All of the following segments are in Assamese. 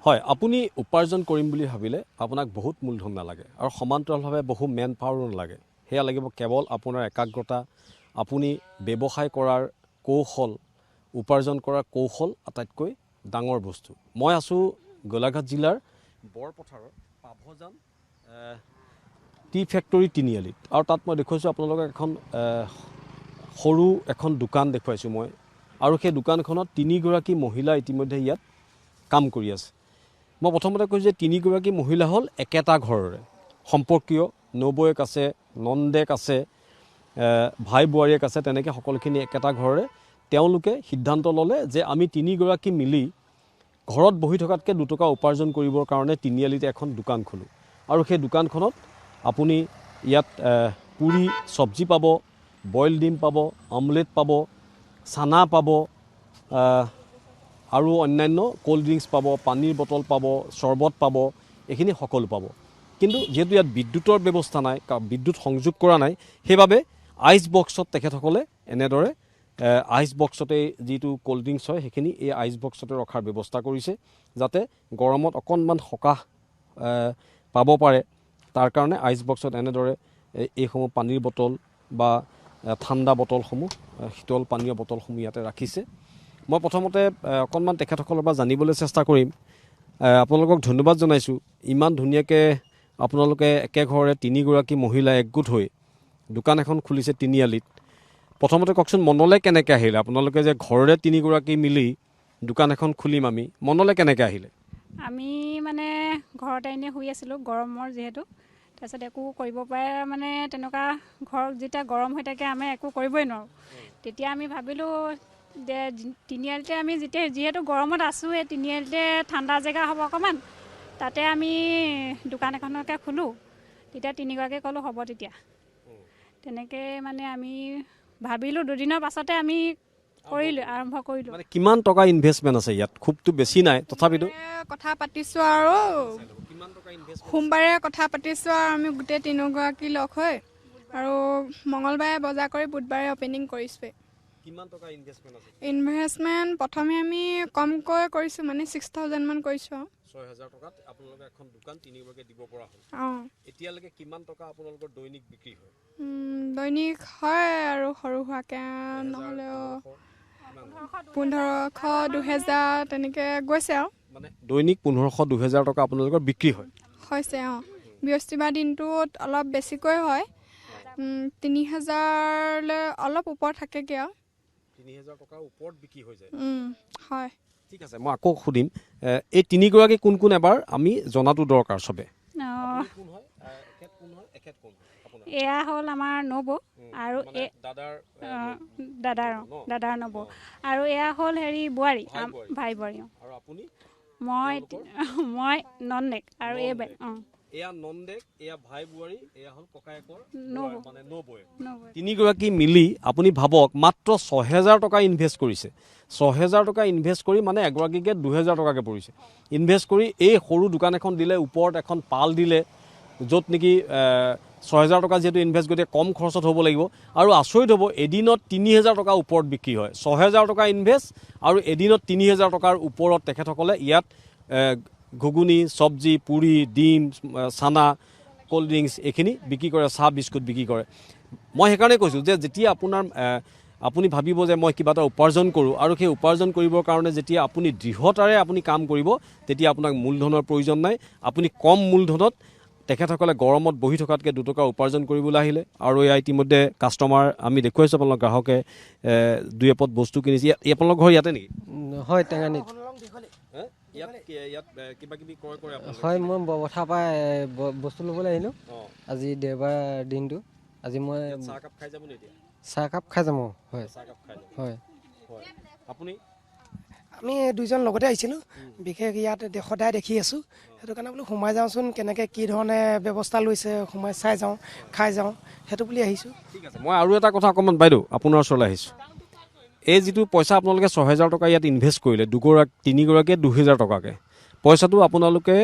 হয় আপুনি উপাৰ্জন কৰিম বুলি ভাবিলে আপোনাক বহুত মূলধন নালাগে আৰু সমান্তৰালভাৱে বহু মেন পাৱাৰো নালাগে সেয়া লাগিব কেৱল আপোনাৰ একাগ্ৰতা আপুনি ব্যৱসায় কৰাৰ কৌশল উপাৰ্জন কৰাৰ কৌশল আটাইতকৈ ডাঙৰ বস্তু মই আছোঁ গোলাঘাট জিলাৰ বৰপথাৰৰ পাভজান টি ফেক্টৰী তিনিআলিত আৰু তাত মই দেখুৱাইছোঁ আপোনালোকক সৰু এখন দোকান দেখুৱাইছোঁ মই আৰু সেই দোকানখনত তিনিগৰাকী মহিলা ইতিমধ্যে ইয়াত কাম কৰি আছে মই প্ৰথমতে কৈছোঁ যে তিনিগৰাকী মহিলা হ'ল একেটা ঘৰৰে সম্পৰ্কীয় নবৌয়েক আছে নন্দেক আছে ভাই বোৱাৰীয়েক আছে তেনেকৈ সকলোখিনি একেটা ঘৰৰে তেওঁলোকে সিদ্ধান্ত ল'লে যে আমি তিনিগৰাকী মিলি ঘৰত বহি থকাতকৈ দুটকা উপাৰ্জন কৰিবৰ কাৰণে তিনিআলিতে এখন দোকান খোলোঁ আৰু সেই দোকানখনত আপুনি ইয়াত পুৰি চব্জি পাব বইল ডিম পাব অমলেট পাব চানা পাব আৰু অন্যান্য কোল্ড ড্ৰিংকছ পাব পানীৰ বটল পাব চৰ্বত পাব এইখিনি সকলো পাব কিন্তু যিহেতু ইয়াত বিদ্যুতৰ ব্যৱস্থা নাই বিদ্যুৎ সংযোগ কৰা নাই সেইবাবে আইচ বক্সত তেখেতসকলে এনেদৰে আইচ বক্সতে যিটো কোল্ড ড্ৰিংকছ হয় সেইখিনি এই আইচ বক্সতে ৰখাৰ ব্যৱস্থা কৰিছে যাতে গৰমত অকণমান সকাহ পাব পাৰে তাৰ কাৰণে আইচ বক্সত এনেদৰে এইসমূহ পানীৰ বটল বা ঠাণ্ডা বটলসমূহ শীতল পানীয় বটলসমূহ ইয়াতে ৰাখিছে মই প্ৰথমতে অকণমান তেখেতসকলৰ পৰা জানিবলৈ চেষ্টা কৰিম আপোনালোকক ধন্যবাদ জনাইছোঁ ইমান ধুনীয়াকৈ আপোনালোকে একেঘৰে তিনিগৰাকী মহিলা একগোট হৈ দোকান এখন খুলিছে তিনিআলিত প্ৰথমতে কওকচোন মনলৈ কেনেকৈ আহিলে আপোনালোকে যে ঘৰৰে তিনিগৰাকী মিলি দোকান এখন খুলিম আমি মনলৈ কেনেকৈ আহিলে আমি মানে ঘৰতে এনেই শুই আছিলোঁ গৰমৰ যিহেতু তাৰপিছত একো কৰিব পাৰে মানে তেনেকুৱা ঘৰ যেতিয়া গৰম হৈ থাকে আমি একো কৰিবই নোৱাৰোঁ তেতিয়া আমি ভাবিলোঁ যে তিনিআলিতে আমি যিহেতু গৰমত আছোঁ এই তিনিআলিতে ঠাণ্ডা জেগা হ'ব অকণমান তাতে আমি দোকান এখনকে খোলোঁ তেতিয়া তিনিগৰাকী ক'লোঁ হ'ব তেতিয়া তেনেকৈ মানে আমি ভাবিলোঁ দুদিনৰ পাছতে আমি আৰম্ভ কৰিলোঁ মানে কিমান টকা ইনভেষ্টমেণ্ট আছে ইয়াত খুবটো বেছি নাই তথাপিতো কথা পাতিছোঁ আৰু সোমবাৰে কথা পাতিছোঁ আৰু আমি গোটেই তিনিগৰাকী লগ হৈ আৰু মঙলবাৰে বজাৰ কৰি বুধবাৰে অপেনিং কৰিছোঁ ইনভেষ্টমেণ্ট প্ৰথমে আমি কমকৈ কৰিছোঁ মানে 6,000 মান কৰিছোঁ আৰু 6,000 টকাত আপোনালোকে এখন দোকান তিনিগৰাকী দিব পৰা হ'ল এতিয়ালৈকে কিমান টকা আপোনালোকৰ দৈনিক বিক্ৰী হয় দৈনিক হয় আৰু সৰু সুৰাকৈ নহ'লেও 1,500 2,000 তেনেকৈ গৈছে আৰু মানে দৈনিক 1,500 2,000 টকা আপোনালোকৰ বিক্ৰী হয় হৈছে বৃহস্পতিবাৰ দিনটোত অলপ বেছিকৈ হয় 3,000লৈ অলপ ওপৰত থাকেগৈ আৰু 3,000 টকাৰ ওপৰত বিক্ৰী হৈ যায় হয় ঠিক আছে মই আকৌ সুধিম এই তিনিগৰাকী কোন কোন এবাৰ আমি জনাটো দৰকাৰ চবে এয়া হ'ল আমাৰ নবৌ আৰু দাদাৰ নবৌ আৰু এয়া হ'ল হেৰি বোৱাৰী ভাই বোৱাৰী মই নন্দেক আৰু এয়া নন্দেক এয়া ভাই বোৱাৰী এয়া হ'ল ককায়েকৰ মানে নবৌয়েক তিনিগৰাকী মিলি আপুনি ভাবক মাত্ৰ 6,000 টকা ইনভেষ্ট কৰিছে 6,000 টকা ইনভেষ্ট কৰি মানে এগৰাকীকে 2,000 টকাকৈ পৰিছে ইনভেষ্ট কৰি এই সৰু দোকান এখন দিলে ওপৰত এখন পাল দিলে য'ত নেকি 6,000 টকা যিহেতু ইনভেষ্ট গতিকে কম খৰচত হ'ব লাগিব আৰু আচৰিত হ'ব এদিনত 3,000 টকা ওপৰত বিক্ৰী হয় 6,000 টকা ইনভেষ্ট আৰু এদিনত 3,000 টকাৰ ওপৰত তেখেতসকলে ইয়াত ঘুগুনি চব্জি পুৰি ডিম চানা কোল্ড ড্ৰিংকছ এইখিনি বিক্ৰী কৰে চাহ বিস্কুট বিক্ৰী কৰে মই সেইকাৰণে কৈছোঁ যে যেতিয়া আপুনি ভাবিব যে মই কিবা এটা উপাৰ্জন কৰোঁ আৰু সেই উপাৰ্জন কৰিবৰ কাৰণে যেতিয়া আপুনি দৃঢ়তাৰে আপুনি কাম কৰিব তেতিয়া আপোনাক মূলধনৰ প্ৰয়োজন নাই আপুনি কম মূলধনত তেখেতসকলে গৰমত বহি থকাতকৈ দুটকা উপাৰ্জন কৰিবলৈ আহিলে আৰু এয়া ইতিমধ্যে কাষ্টমাৰ আমি দেখুৱাইছোঁ আপোনালোক গ্ৰাহকে দুই এপদ বস্তু কিনিছে আপোনালোকৰ ঘৰ ইয়াতে নেকি হয় টেঙানীত হয় মই বৰপথাৰ পৰা বস্তু ল'বলৈ আহিলোঁ আজি দেওবাৰ দিনটো আজি মই চাহকাপ খাই যাব নেকি চাহকাপ খাই যাম হয় হয় আপুনি আমি দুইজন লগতে আহিছিলোঁ বিশেষ ইয়াত সদায় দেখি আছোঁ সেইটো কাৰণে বোলো সোমাই যাওঁচোন কেনেকৈ কি ধৰণে ব্যৱস্থা লৈছে সোমাই চাই যাওঁ খাই যাওঁ সেইটো বুলি আহিছোঁ ঠিক আছে মই আৰু এটা কথা অকণমান বাইদেউ আপোনাৰ ওচৰলৈ আহিছোঁ এই যিটো পইচা আপোনালোকে 6,000 টকা ইয়াত ইনভেষ্ট কৰিলে তিনিগৰাকীয়ে 2,000 টকাকৈ পইচাটো আপোনালোকে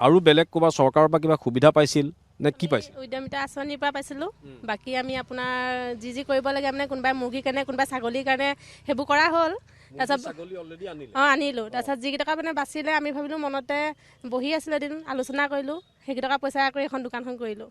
আৰু বেলেগ ক'ৰবাত চৰকাৰৰ পৰা কিবা সুবিধা পাইছিল নে কি পাইছিল উদ্যমিতা আঁচনিৰ পৰা পাইছিলোঁ বাকী আমি আপোনাৰ যি কৰিব লাগে মানে কোনোবাই মুৰ্গীৰ কাৰণে কোনোবাই ছাগলীৰ কাৰণে সেইবোৰ কৰা হ'ল তাৰপিছত ছাগলী অলৰেডি আনিলে আনিলোঁ। তাৰপিছত যিকেইটকা মানে বাচিলে আমি ভাবিলোঁ মনতে বহি আছিলে এদিন আলোচনা কৰিলোঁ, সেইকেইটকা পইচা কৰি এখন দোকানখন কৰিলোঁ।